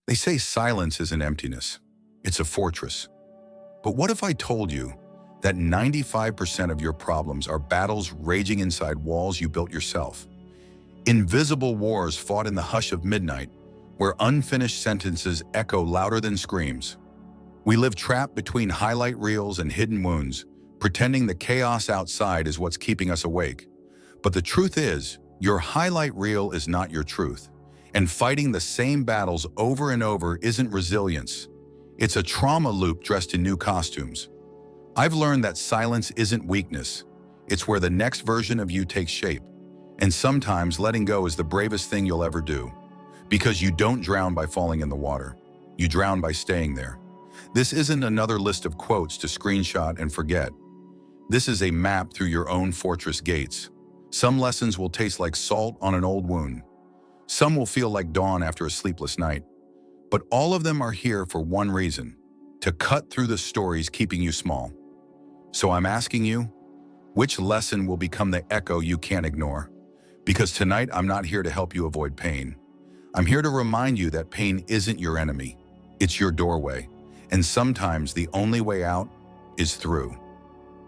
They say silence is an emptiness. It's a fortress. But what if I told you that 95% of your problems are battles raging inside walls you built yourself? Invisible wars fought in the hush of midnight, where unfinished sentences echo louder than screams. We live trapped between highlight reels and hidden wounds, pretending the chaos outside is what's keeping us awake. But the truth is, your highlight reel is not your truth. And fighting the same battles over and over isn't resilience. It's a trauma loop dressed in new costumes. I've learned that silence isn't weakness. It's where the next version of you takes shape. And sometimes letting go is the bravest thing you'll ever do. Because you don't drown by falling in the water. You drown by staying there. This isn't another list of quotes to screenshot and forget. This is a map through your own fortress gates. Some lessons will taste like salt on an old wound. Some will feel like dawn after a sleepless night. But all of them are here for one reason: to cut through the stories keeping you small. So I'm asking you, which lesson will become the echo you can't ignore? Because tonight I'm not here to help you avoid pain. I'm here to remind you that pain isn't your enemy. It's your doorway. And sometimes the only way out is through.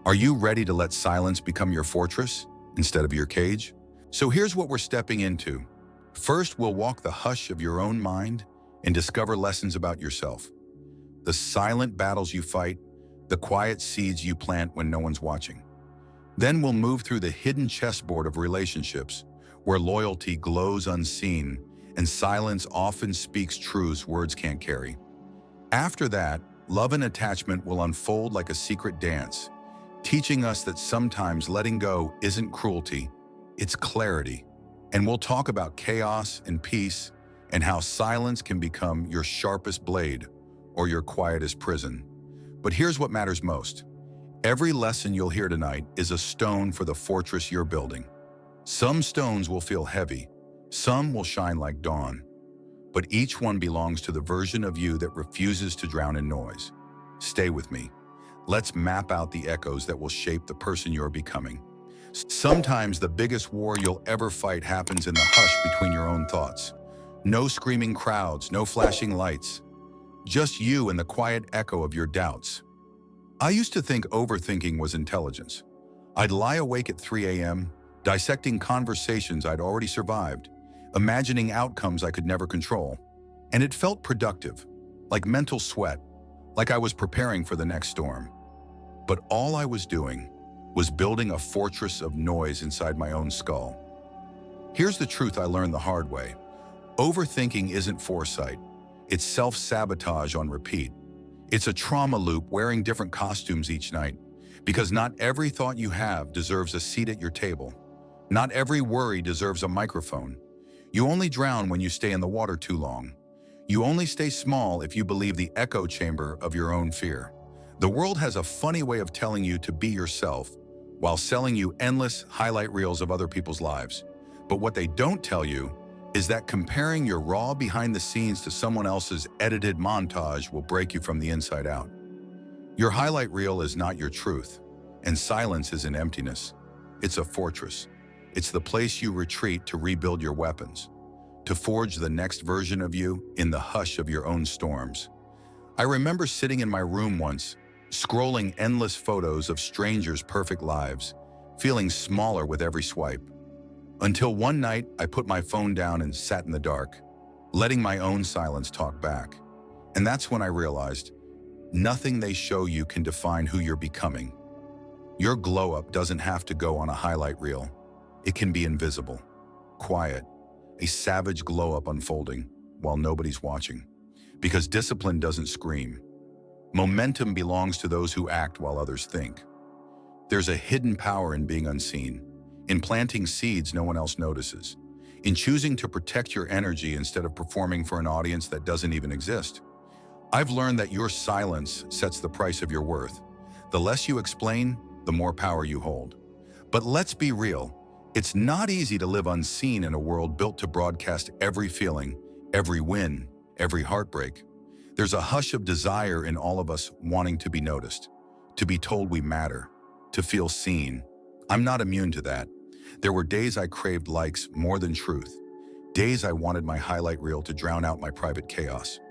Are you ready to let silence become your fortress instead of your cage? So here's what we're stepping into. First, we'll walk the hush of your own mind and discover lessons about yourself. The silent battles you fight, the quiet seeds you plant when no one's watching. Then we'll move through the hidden chessboard of relationships, where loyalty glows unseen and silence often speaks truths words can't carry. After that, love and attachment will unfold like a secret dance, teaching us that sometimes letting go isn't cruelty, it's clarity. And we'll talk about chaos and peace and how silence can become your sharpest blade or your quietest prison. But here's what matters most. Every lesson you'll hear tonight is a stone for the fortress you're building. Some stones will feel heavy, some will shine like dawn, but each one belongs to the version of you that refuses to drown in noise. Stay with me. Let's map out the echoes that will shape the person you're becoming. Sometimes the biggest war you'll ever fight happens in the hush between your own thoughts. No screaming crowds, no flashing lights. Just you and the quiet echo of your doubts. I used to think overthinking was intelligence. I'd lie awake at 3 a.m., dissecting conversations I'd already survived, imagining outcomes I could never control. And it felt productive, like mental sweat, like I was preparing for the next storm. But all I was doing was building a fortress of noise inside my own skull. Here's the truth I learned the hard way. Overthinking isn't foresight. It's self-sabotage on repeat. It's a trauma loop wearing different costumes each night, because not every thought you have deserves a seat at your table. Not every worry deserves a microphone. You only drown when you stay in the water too long. You only stay small if you believe the echo chamber of your own fear. The world has a funny way of telling you to be yourself while selling you endless highlight reels of other people's lives. But what they don't tell you is that comparing your raw behind the scenes to someone else's edited montage will break you from the inside out. Your highlight reel is not your truth, and silence is an emptiness. It's a fortress. It's the place you retreat to rebuild your weapons, to forge the next version of you in the hush of your own storms. I remember sitting in my room once, scrolling endless photos of strangers' perfect lives, feeling smaller with every swipe. Until one night, I put my phone down and sat in the dark, letting my own silence talk back. And that's when I realized, nothing they show you can define who you're becoming. Your glow-up doesn't have to go on a highlight reel. It can be invisible, quiet, a savage glow-up unfolding while nobody's watching. Because discipline doesn't scream. Momentum belongs to those who act while others think. There's a hidden power in being unseen, in planting seeds no one else notices, in choosing to protect your energy instead of performing for an audience that doesn't even exist. I've learned that your silence sets the price of your worth. The less you explain, the more power you hold. But let's be real, it's not easy to live unseen in a world built to broadcast every feeling, every win, every heartbreak. There's a hush of desire in all of us wanting to be noticed, to be told we matter, to feel seen. I'm not immune to that. There were days I craved likes more than truth, days I wanted my highlight reel to drown out my private chaos.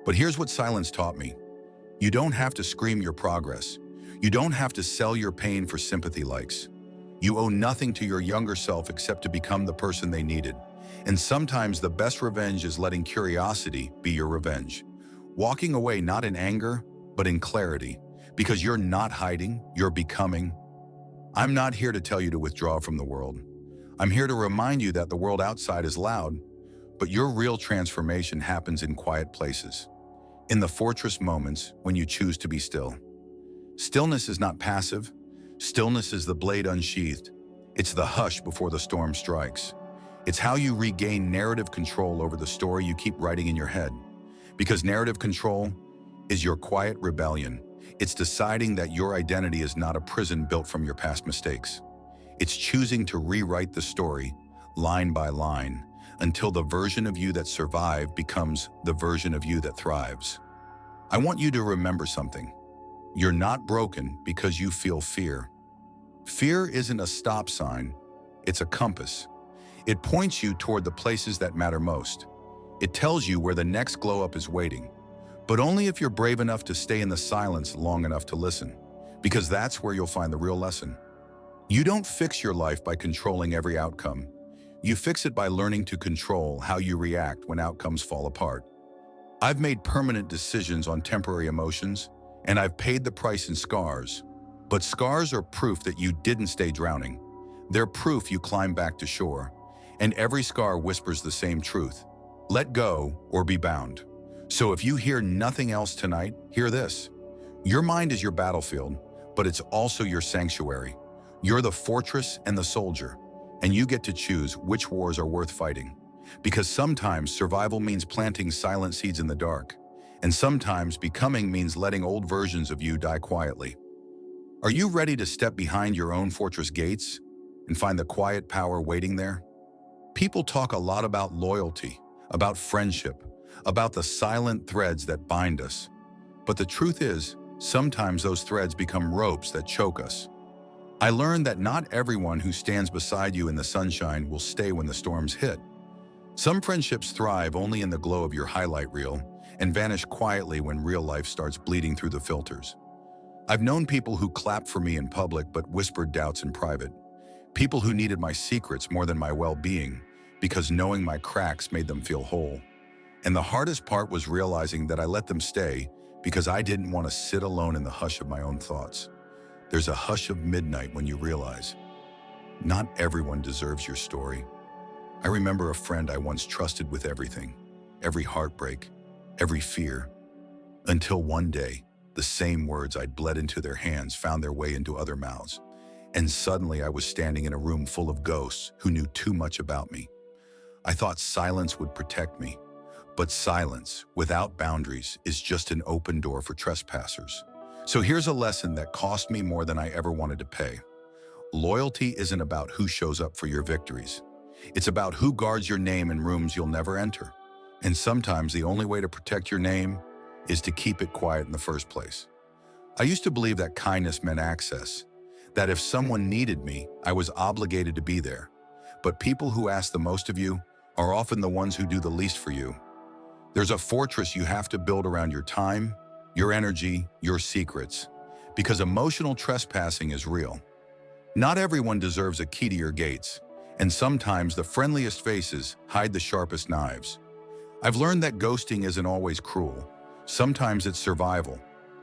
But here's what silence taught me. You don't have to scream your progress. You don't have to sell your pain for sympathy likes. You owe nothing to your younger self except to become the person they needed. And sometimes the best revenge is letting curiosity be your revenge. Walking away not in anger, but in clarity. Because you're not hiding, you're becoming. I'm not here to tell you to withdraw from the world. I'm here to remind you that the world outside is loud, but your real transformation happens in quiet places. In the fortress moments when you choose to be still. Stillness is not passive. Stillness is the blade unsheathed. It's the hush before the storm strikes. It's how you regain narrative control over the story you keep writing in your head. Because narrative control is your quiet rebellion. It's deciding that your identity is not a prison built from your past mistakes. It's choosing to rewrite the story, line by line, until the version of you that survived becomes the version of you that thrives. I want you to remember something. You're not broken because you feel fear. Fear isn't a stop sign, it's a compass. It points you toward the places that matter most. It tells you where the next glow-up is waiting, but only if you're brave enough to stay in the silence long enough to listen, because that's where you'll find the real lesson. You don't fix your life by controlling every outcome. You fix it by learning to control how you react when outcomes fall apart. I've made permanent decisions on temporary emotions, and I've paid the price in scars. But scars are proof that you didn't stay drowning. They're proof you climbed back to shore. And every scar whispers the same truth. Let go or be bound. So if you hear nothing else tonight, hear this. Your mind is your battlefield, but it's also your sanctuary. You're the fortress and the soldier, and you get to choose which wars are worth fighting. Because sometimes survival means planting silent seeds in the dark, and sometimes becoming means letting old versions of you die quietly. Are you ready to step behind your own fortress gates and find the quiet power waiting there? People talk a lot about loyalty, about friendship, about the silent threads that bind us. But the truth is, sometimes those threads become ropes that choke us. I learned that not everyone who stands beside you in the sunshine will stay when the storms hit. Some friendships thrive only in the glow of your highlight reel and vanish quietly when real life starts bleeding through the filters. I've known people who clapped for me in public but whispered doubts in private. People who needed my secrets more than my well-being because knowing my cracks made them feel whole. And the hardest part was realizing that I let them stay because I didn't want to sit alone in the hush of my own thoughts. There's a hush of midnight when you realize not everyone deserves your story. I remember a friend I once trusted with everything, every heartbreak, every fear, until one day, the same words I'd bled into their hands found their way into other mouths. And suddenly I was standing in a room full of ghosts who knew too much about me. I thought silence would protect me, but silence without boundaries is just an open door for trespassers. So here's a lesson that cost me more than I ever wanted to pay. Loyalty isn't about who shows up for your victories. It's about who guards your name in rooms you'll never enter. And sometimes the only way to protect your name is to keep it quiet in the first place. I used to believe that kindness meant access, that if someone needed me, I was obligated to be there. But people who ask the most of you are often the ones who do the least for you. There's a fortress you have to build around your time, your energy, your secrets, because emotional trespassing is real. Not everyone deserves a key to your gates, and sometimes the friendliest faces hide the sharpest knives. I've learned that ghosting isn't always cruel. Sometimes it's survival.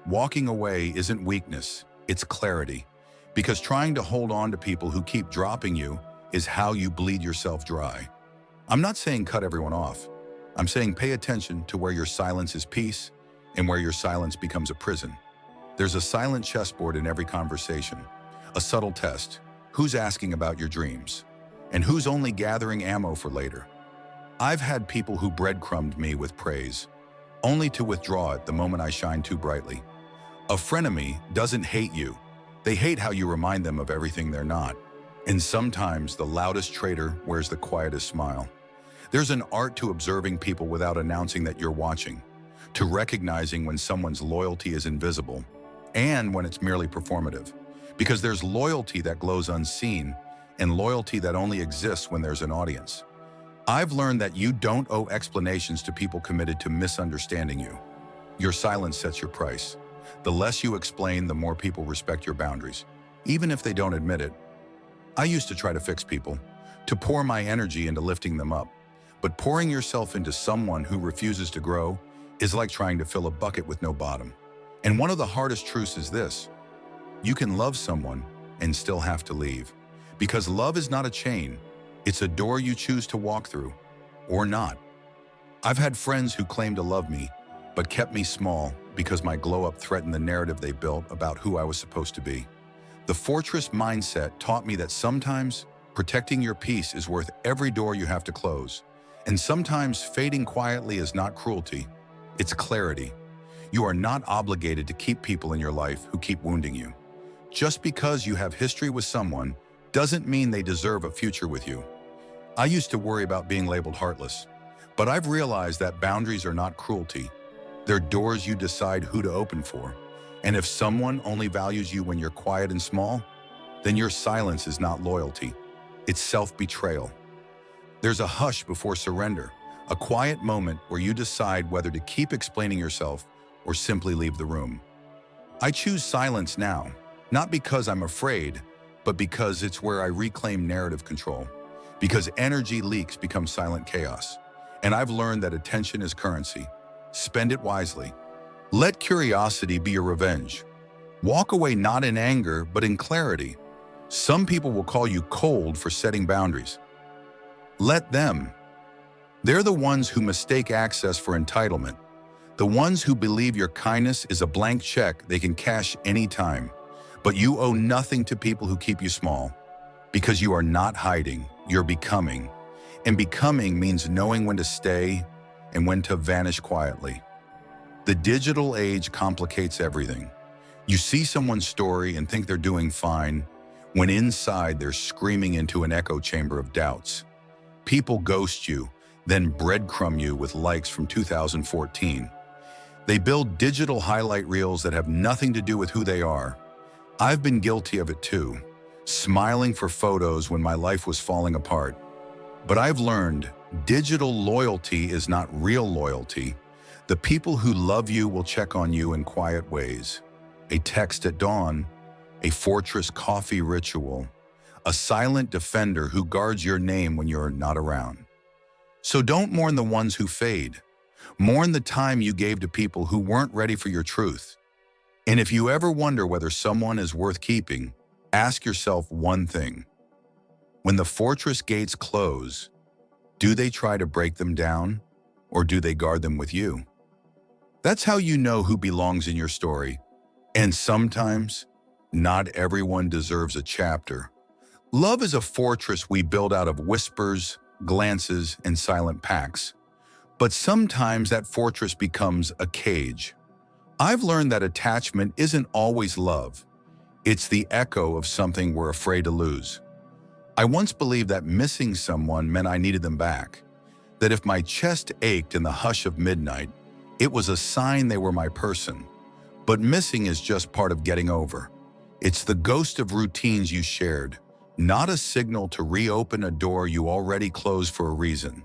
Walking away isn't weakness, it's clarity. Because trying to hold on to people who keep dropping you is how you bleed yourself dry. I'm not saying cut everyone off. I'm saying pay attention to where your silence is peace and where your silence becomes a prison. There's a silent chessboard in every conversation, a subtle test. Who's asking about your dreams? And who's only gathering ammo for later? I've had people who breadcrumbed me with praise, only to withdraw it the moment I shine too brightly. A frenemy doesn't hate you. They hate how you remind them of everything they're not. And sometimes the loudest traitor wears the quietest smile. There's an art to observing people without announcing that you're watching, to recognizing when someone's loyalty is invisible and when it's merely performative. Because there's loyalty that glows unseen and loyalty that only exists when there's an audience. I've learned that you don't owe explanations to people committed to misunderstanding you. Your silence sets your price. The less you explain, the more people respect your boundaries, even if they don't admit it. I used to try to fix people, to pour my energy into lifting them up. But pouring yourself into someone who refuses to grow is like trying to fill a bucket with no bottom. And one of the hardest truths is this: you can love someone and still have to leave. Because love is not a chain, it's a door you choose to walk through, or not. I've had friends who claimed to love me, but kept me small because my glow-up threatened the narrative they built about who I was supposed to be. The fortress mindset taught me that sometimes protecting your peace is worth every door you have to close. And sometimes fading quietly is not cruelty, it's clarity. You are not obligated to keep people in your life who keep wounding you. Just because you have history with someone doesn't mean they deserve a future with you. I used to worry about being labeled heartless, but I've realized that boundaries are not cruelty. They're doors you decide who to open for. And if someone only values you when you're quiet and small, then your silence is not loyalty. It's self-betrayal. There's a hush before surrender, a quiet moment where you decide whether to keep explaining yourself or simply leave the room. I choose silence now, not because I'm afraid, but because it's where I reclaim narrative control. Because energy leaks become silent chaos. And I've learned that attention is currency. Spend it wisely. Let curiosity be your revenge. Walk away not in anger, but in clarity. Some people will call you cold for setting boundaries. Let them. They're the ones who mistake access for entitlement. The ones who believe your kindness is a blank check they can cash anytime. But you owe nothing to people who keep you small. Because you are not hiding, you're becoming. And becoming means knowing when to stay and when to vanish quietly. The digital age complicates everything. You see someone's story and think they're doing fine, when inside they're screaming into an echo chamber of doubts. People ghost you, then breadcrumb you with likes from 2014. They build digital highlight reels that have nothing to do with who they are. I've been guilty of it too, smiling for photos when my life was falling apart. But I've learned digital loyalty is not real loyalty. The people who love you will check on you in quiet ways. A text at dawn, a fortress coffee ritual, a silent defender who guards your name when you're not around. So don't mourn the ones who fade. Mourn the time you gave to people who weren't ready for your truth. And if you ever wonder whether someone is worth keeping, ask yourself one thing. When the fortress gates close, do they try to break them down, or do they guard them with you? That's how you know who belongs in your story. And sometimes, not everyone deserves a chapter. Love is a fortress we build out of whispers, glances, and silent pacts. But sometimes that fortress becomes a cage. I've learned that attachment isn't always love. It's the echo of something we're afraid to lose. I once believed that missing someone meant I needed them back. That if my chest ached in the hush of midnight, it was a sign they were my person. But missing is just part of getting over. It's the ghost of routines you shared, not a signal to reopen a door you already closed for a reason.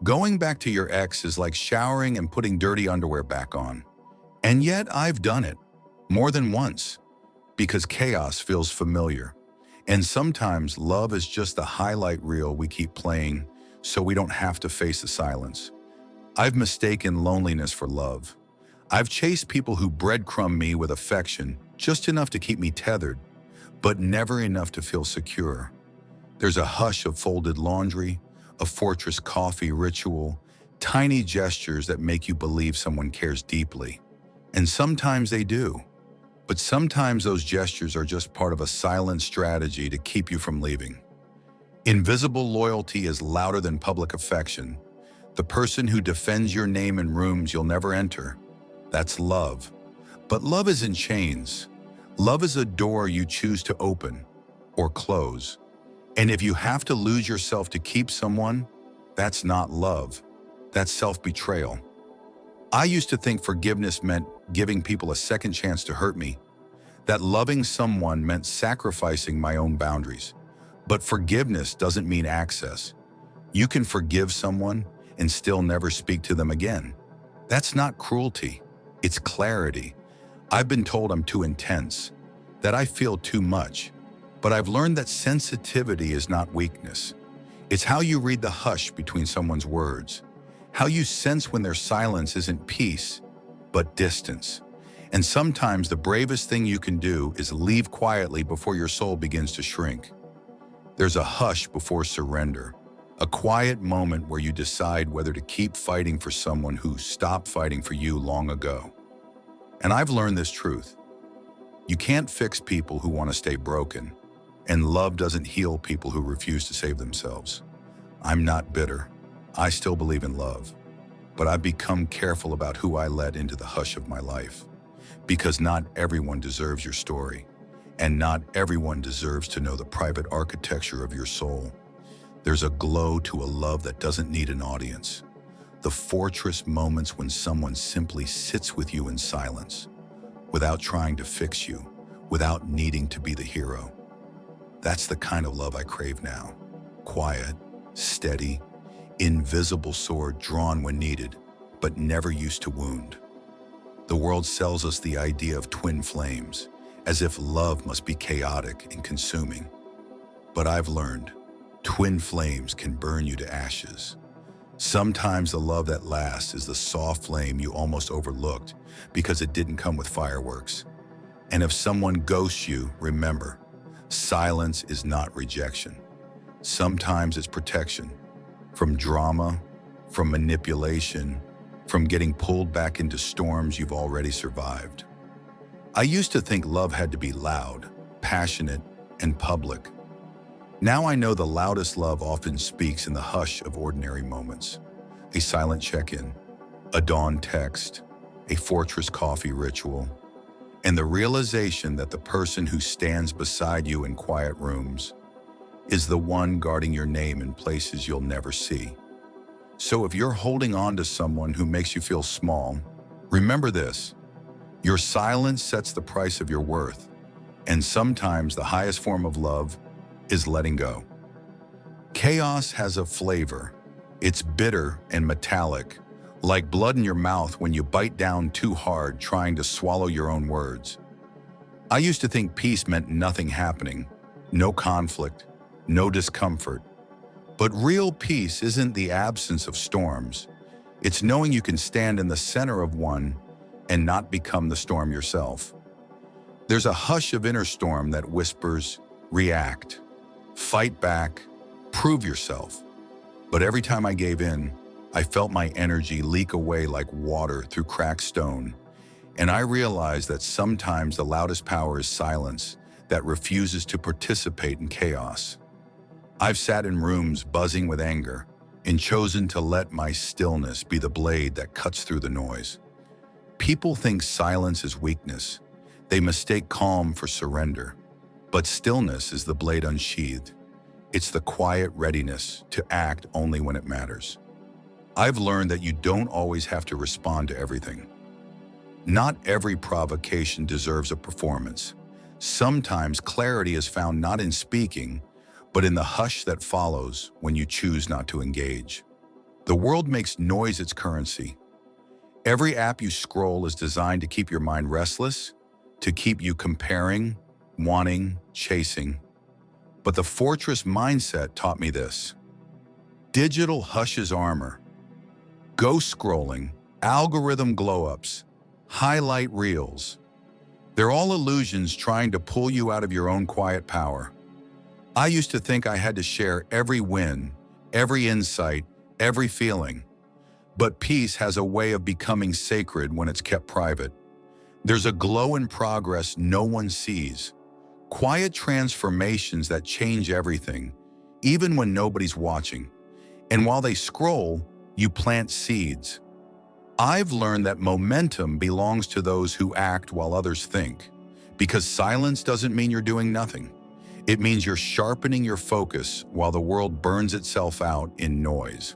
Going back to your ex is like showering and putting dirty underwear back on. And yet I've done it, more than once, because chaos feels familiar. And sometimes love is just the highlight reel we keep playing so we don't have to face the silence. I've mistaken loneliness for love. I've chased people who breadcrumb me with affection, just enough to keep me tethered, but never enough to feel secure. There's a hush of folded laundry, a fortress coffee ritual, tiny gestures that make you believe someone cares deeply. And sometimes they do. But sometimes those gestures are just part of a silent strategy to keep you from leaving. Invisible loyalty is louder than public affection. The person who defends your name in rooms you'll never enter. That's love. But love is in chains. Love is a door you choose to open or close. And if you have to lose yourself to keep someone, that's not love. That's self-betrayal. I used to think forgiveness meant giving people a second chance to hurt me, that loving someone meant sacrificing my own boundaries. But forgiveness doesn't mean access. You can forgive someone and still never speak to them again. That's not cruelty. It's clarity. I've been told I'm too intense, that I feel too much, but I've learned that sensitivity is not weakness. It's how you read the hush between someone's words, how you sense when their silence isn't peace, but distance. And sometimes the bravest thing you can do is leave quietly before your soul begins to shrink. There's a hush before surrender, a quiet moment where you decide whether to keep fighting for someone who stopped fighting for you long ago. And I've learned this truth. You can't fix people who want to stay broken, and love doesn't heal people who refuse to save themselves. I'm not bitter. I still believe in love, but I've become careful about who I let into the hush of my life. Because not everyone deserves your story, and not everyone deserves to know the private architecture of your soul. There's a glow to a love that doesn't need an audience. The fortress moments when someone simply sits with you in silence, without trying to fix you, without needing to be the hero. That's the kind of love I crave now. Quiet, steady, invisible sword drawn when needed, but never used to wound. The world sells us the idea of twin flames, as if love must be chaotic and consuming. But I've learned, twin flames can burn you to ashes. Sometimes the love that lasts is the soft flame you almost overlooked because it didn't come with fireworks. And if someone ghosts you, remember, silence is not rejection. Sometimes it's protection. From drama, from manipulation, from getting pulled back into storms you've already survived. I used to think love had to be loud, passionate, and public. Now I know the loudest love often speaks in the hush of ordinary moments. A silent check-in, a dawn text, a fortress coffee ritual, and the realization that the person who stands beside you in quiet rooms is the one guarding your name in places you'll never see. So if you're holding on to someone who makes you feel small, remember this: your silence sets the price of your worth, and sometimes the highest form of love is letting go. Chaos has a flavor. It's bitter and metallic, like blood in your mouth when you bite down too hard trying to swallow your own words. I used to think peace meant nothing happening, no conflict, no discomfort. But real peace isn't the absence of storms. It's knowing you can stand in the center of one and not become the storm yourself. There's a hush of inner storm that whispers, react, fight back, prove yourself. But every time I gave in, I felt my energy leak away like water through cracked stone. And I realized that sometimes the loudest power is silence that refuses to participate in chaos. I've sat in rooms buzzing with anger and chosen to let my stillness be the blade that cuts through the noise. People think silence is weakness. They mistake calm for surrender. But stillness is the blade unsheathed. It's the quiet readiness to act only when it matters. I've learned that you don't always have to respond to everything. Not every provocation deserves a performance. Sometimes clarity is found not in speaking, but in the hush that follows when you choose not to engage. The world makes noise its currency. Every app you scroll is designed to keep your mind restless, to keep you comparing, wanting, chasing. But the fortress mindset taught me this. Digital hush is armor. Ghost scrolling, algorithm glow-ups, highlight reels. They're all illusions trying to pull you out of your own quiet power. I used to think I had to share every win, every insight, every feeling. But peace has a way of becoming sacred when it's kept private. There's a glow in progress no one sees. Quiet transformations that change everything, even when nobody's watching. And while they scroll, you plant seeds. I've learned that momentum belongs to those who act while others think. Because silence doesn't mean you're doing nothing. It means you're sharpening your focus while the world burns itself out in noise.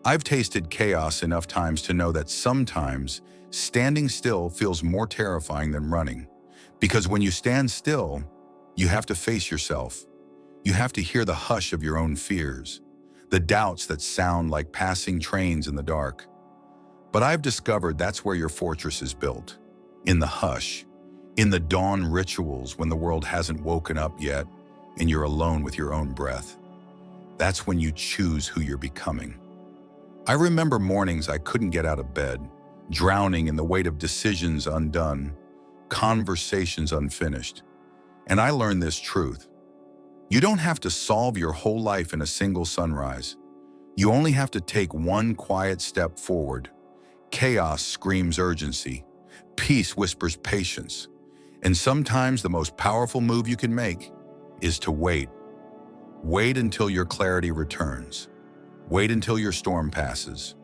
I've tasted chaos enough times to know that sometimes standing still feels more terrifying than running. Because when you stand still, you have to face yourself. You have to hear the hush of your own fears, the doubts that sound like passing trains in the dark. But I've discovered that's where your fortress is built. In the hush, in the dawn rituals when the world hasn't woken up yet and you're alone with your own breath. That's when you choose who you're becoming. I remember mornings I couldn't get out of bed, drowning in the weight of decisions undone, conversations unfinished. And I learned this truth. You don't have to solve your whole life in a single sunrise. You only have to take one quiet step forward. Chaos screams urgency. Peace whispers patience. And sometimes the most powerful move you can make is to wait. Wait until your clarity returns. Wait until your storm passes.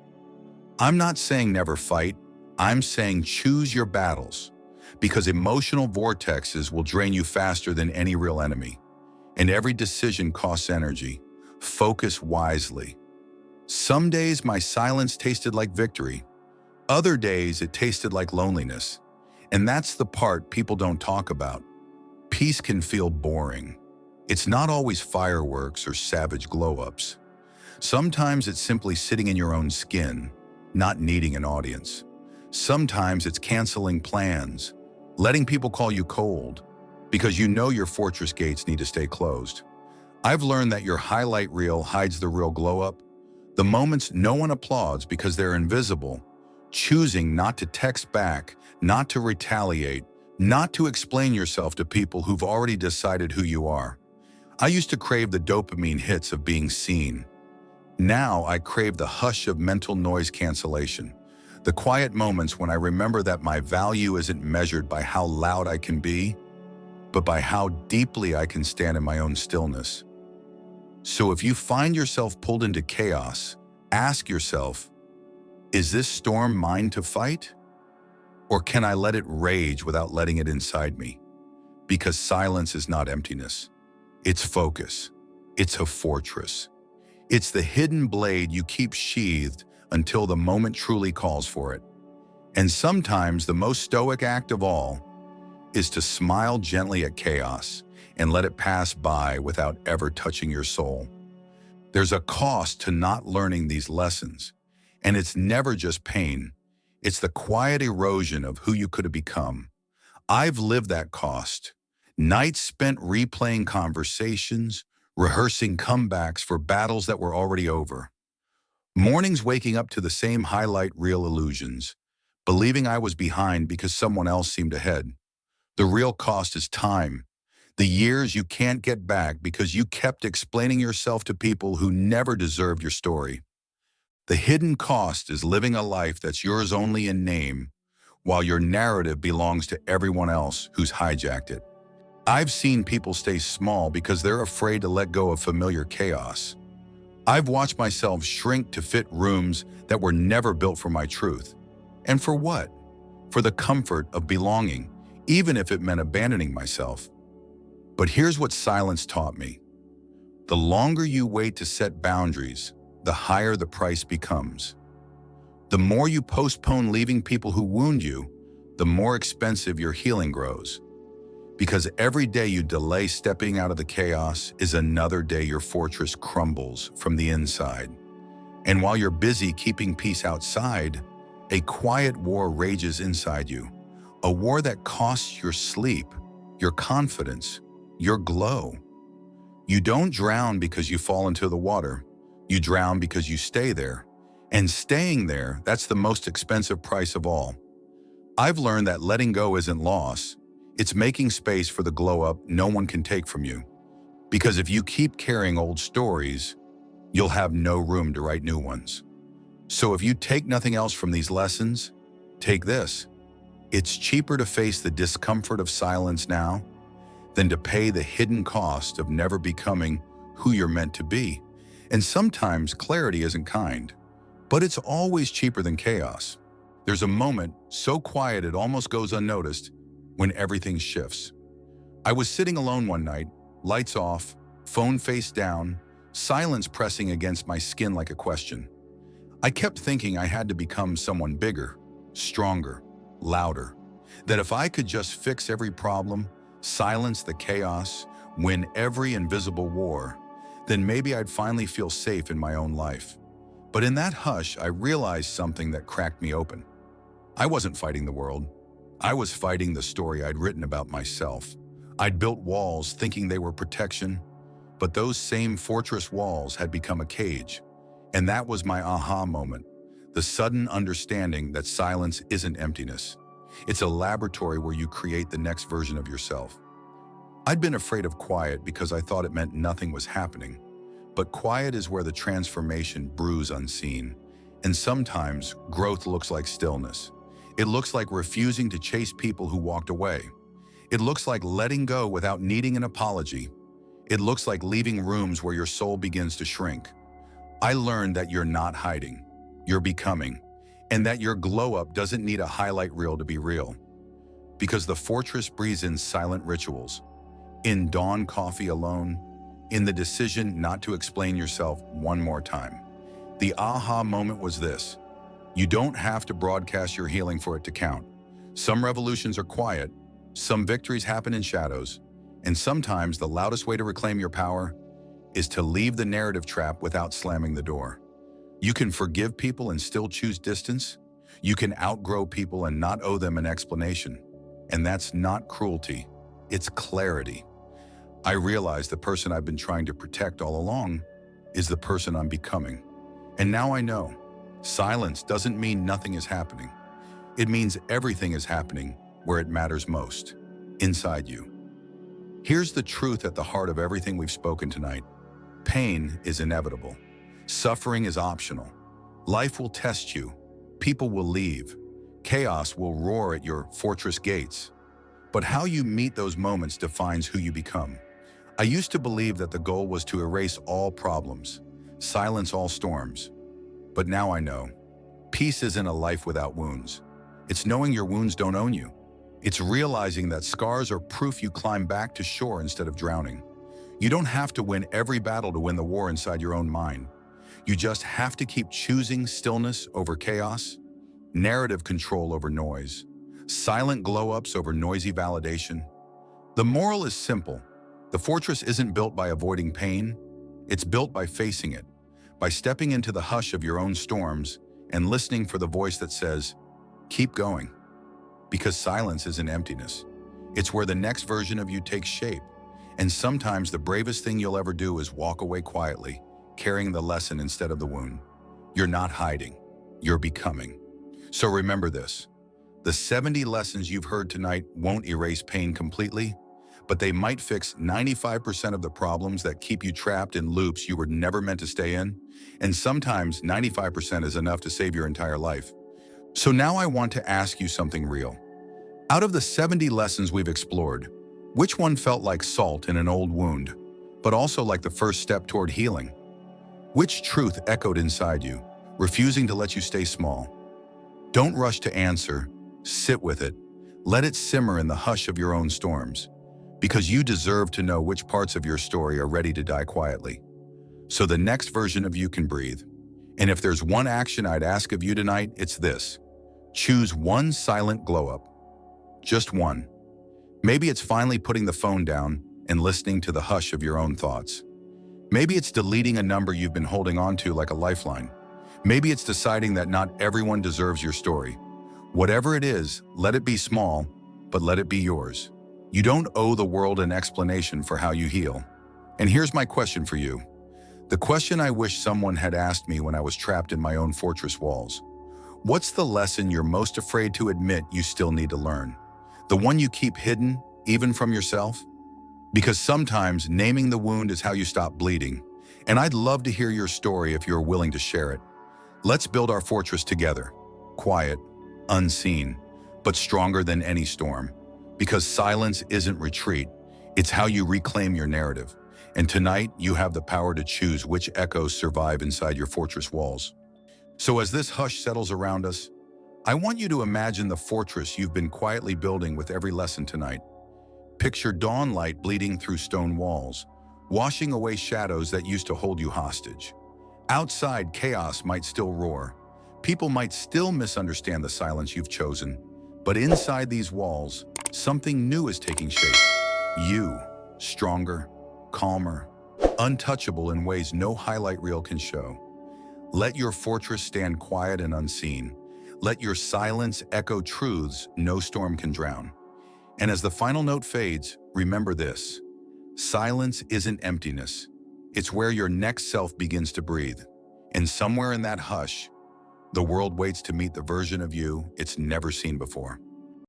I'm not saying never fight. I'm saying choose your battles, because emotional vortexes will drain you faster than any real enemy. And every decision costs energy. Focus wisely. Some days my silence tasted like victory. Other days it tasted like loneliness. And that's the part people don't talk about. Peace can feel boring. It's not always fireworks or savage glow-ups. Sometimes it's simply sitting in your own skin, not needing an audience. Sometimes it's canceling plans, letting people call you cold, because you know your fortress gates need to stay closed. I've learned that your highlight reel hides the real glow-up, the moments no one applauds because they're invisible, choosing not to text back, not to retaliate, not to explain yourself to people who've already decided who you are. I used to crave the dopamine hits of being seen. Now I crave the hush of mental noise cancellation, the quiet moments when I remember that my value isn't measured by how loud I can be, but by how deeply I can stand in my own stillness. So if you find yourself pulled into chaos, ask yourself, is this storm mine to fight? Or can I let it rage without letting it inside me? Because silence is not emptiness. It's focus. It's a fortress. It's the hidden blade you keep sheathed until the moment truly calls for it. And sometimes the most stoic act of all is to smile gently at chaos and let it pass by without ever touching your soul. There's a cost to not learning these lessons, and it's never just pain. It's the quiet erosion of who you could have become. I've lived that cost. Nights spent replaying conversations, rehearsing comebacks for battles that were already over. Mornings waking up to the same highlight reel illusions, believing I was behind because someone else seemed ahead. The real cost is time. The years you can't get back because you kept explaining yourself to people who never deserved your story. The hidden cost is living a life that's yours only in name, while your narrative belongs to everyone else who's hijacked it. I've seen people stay small because they're afraid to let go of familiar chaos. I've watched myself shrink to fit rooms that were never built for my truth. And for what? For the comfort of belonging, even if it meant abandoning myself. But here's what silence taught me. The longer you wait to set boundaries, the higher the price becomes. The more you postpone leaving people who wound you, the more expensive your healing grows. Because every day you delay stepping out of the chaos is another day your fortress crumbles from the inside. And while you're busy keeping peace outside, a quiet war rages inside you. A war that costs your sleep, your confidence, your glow. You don't drown because you fall into the water. You drown because you stay there. And staying there, that's the most expensive price of all. I've learned that letting go isn't loss. It's making space for the glow-up no one can take from you. Because if you keep carrying old stories, you'll have no room to write new ones. So if you take nothing else from these lessons, take this. It's cheaper to face the discomfort of silence now than to pay the hidden cost of never becoming who you're meant to be. And sometimes clarity isn't kind, but it's always cheaper than chaos. There's a moment so quiet it almost goes unnoticed when everything shifts. I was sitting alone one night, lights off, phone face down, silence pressing against my skin like a question. I kept thinking I had to become someone bigger, stronger, louder. That if I could just fix every problem, silence the chaos, win every invisible war, then maybe I'd finally feel safe in my own life. But in that hush, I realized something that cracked me open. I wasn't fighting the world. I was fighting the story I'd written about myself. I'd built walls thinking they were protection, but those same fortress walls had become a cage. And that was my aha moment, the sudden understanding that silence isn't emptiness. It's a laboratory where you create the next version of yourself. I'd been afraid of quiet because I thought it meant nothing was happening. But quiet is where the transformation brews unseen. And sometimes growth looks like stillness. It looks like refusing to chase people who walked away. It looks like letting go without needing an apology. It looks like leaving rooms where your soul begins to shrink. I learned that you're not hiding, you're becoming, and that your glow-up doesn't need a highlight reel to be real. Because the fortress breathes in silent rituals, in dawn coffee alone, in the decision not to explain yourself one more time. The aha moment was this: you don't have to broadcast your healing for it to count. Some revolutions are quiet, some victories happen in shadows, and sometimes the loudest way to reclaim your power is to leave the narrative trap without slamming the door. You can forgive people and still choose distance. You can outgrow people and not owe them an explanation. And that's not cruelty, it's clarity. I realize the person I've been trying to protect all along is the person I'm becoming. And now I know. Silence doesn't mean nothing is happening. It means everything is happening where it matters most, inside you. Here's the truth at the heart of everything we've spoken tonight. Pain is inevitable. Suffering is optional. Life will test you. People will leave. Chaos will roar at your fortress gates. But how you meet those moments defines who you become. I used to believe that the goal was to erase all problems, silence all storms. But now I know. Peace isn't a life without wounds. It's knowing your wounds don't own you. It's realizing that scars are proof you climb back to shore instead of drowning. You don't have to win every battle to win the war inside your own mind. You just have to keep choosing stillness over chaos, narrative control over noise, silent glow-ups over noisy validation. The moral is simple. The fortress isn't built by avoiding pain. It's built by facing it, by stepping into the hush of your own storms and listening for the voice that says, keep going. Because silence isn't emptiness. It's where the next version of you takes shape. And sometimes the bravest thing you'll ever do is walk away quietly, carrying the lesson instead of the wound. You're not hiding, you're becoming. So remember this, the 70 lessons you've heard tonight won't erase pain completely, but they might fix 95% of the problems that keep you trapped in loops you were never meant to stay in. And sometimes 95% is enough to save your entire life. So now I want to ask you something real. Out of the 70 lessons we've explored, which one felt like salt in an old wound, but also like the first step toward healing? Which truth echoed inside you, refusing to let you stay small? Don't rush to answer, sit with it. Let it simmer in the hush of your own storms, because you deserve to know which parts of your story are ready to die quietly. So the next version of you can breathe. And if there's one action I'd ask of you tonight, it's this. Choose one silent glow-up. Just one. Maybe it's finally putting the phone down and listening to the hush of your own thoughts. Maybe it's deleting a number you've been holding on to like a lifeline. Maybe it's deciding that not everyone deserves your story. Whatever it is, let it be small, but let it be yours. You don't owe the world an explanation for how you heal. And here's my question for you. The question I wish someone had asked me when I was trapped in my own fortress walls. What's the lesson you're most afraid to admit you still need to learn? The one you keep hidden, even from yourself? Because sometimes naming the wound is how you stop bleeding. And I'd love to hear your story if you're willing to share it. Let's build our fortress together. Quiet, unseen, but stronger than any storm. Because silence isn't retreat, it's how you reclaim your narrative. And tonight, you have the power to choose which echoes survive inside your fortress walls. So as this hush settles around us, I want you to imagine the fortress you've been quietly building with every lesson tonight. Picture dawn light bleeding through stone walls, washing away shadows that used to hold you hostage. Outside, chaos might still roar. People might still misunderstand the silence you've chosen. But inside these walls, something new is taking shape. You, stronger, calmer, untouchable in ways no highlight reel can show. Let your fortress stand quiet and unseen. Let your silence echo truths no storm can drown. And as the final note fades, remember this: silence isn't emptiness. It's where your next self begins to breathe. And somewhere in that hush, the world waits to meet the version of you it's never seen before.